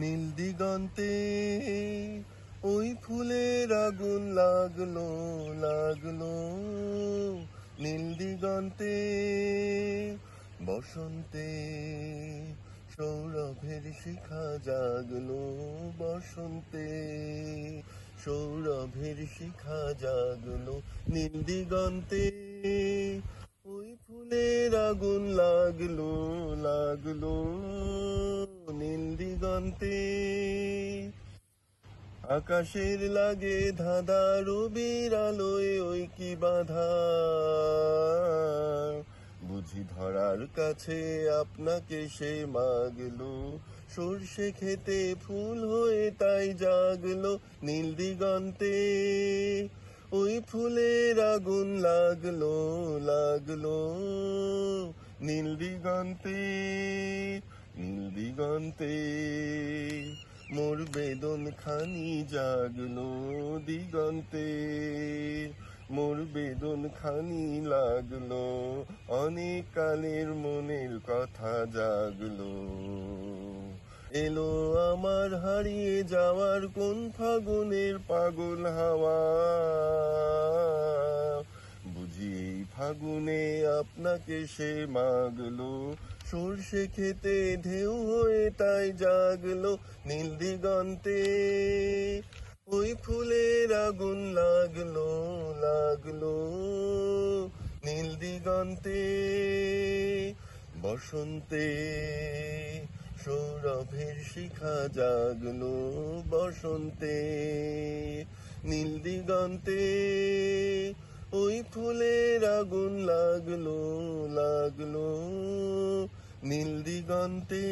নীল দিগন্তে ওই ফুলের আগুন লাগলো লাগলো, নীল দিগন্তে বসন্তে সৌরভের শিখা জাগলো, বসন্তে সৌরভের শিখা জাগলো, নীল দিগন্তে ওই ফুলের আগুন লাগলো লাগলো, নীল দিগন্তে আকাশের লাগে ধাঁধা, রবির আলোয় ওই কি বাধা, বুঝি ধরার কাছে আপনাকে সে মাগলো, সর্ষে খেতে ফুল হয়ে তাই জাগলো, নীল দিগন্তে ওই ফুলের আগুন লাগলো লাগলো, নীল দিগন্তে নীল দিগন্তে মোর বেদন খানি জাগলো দিগন্তে, মোর বেদন খানি লাগলো, অনেক কালের মনের কথা জাগলো, এলো আমার হারিয়ে যাওয়ার কোন ফাগুনের পাগল হাওয়া, বুঝি এই ফাগুনে আপনাকে সে মাগলো, সর্ষে খেতে ঢেউ হয়ে তাই জাগলো, নীল দিগন্তে ওই ফুলের আগুন লাগলো লাগলো, নীল দিগন্তে বসন্তে সৌরভের শিখা জাগলো, বসন্তে নীল দিগন্তে ওই ফুলের আগুন লাগলো লাগলো, নীল দিগন্তে।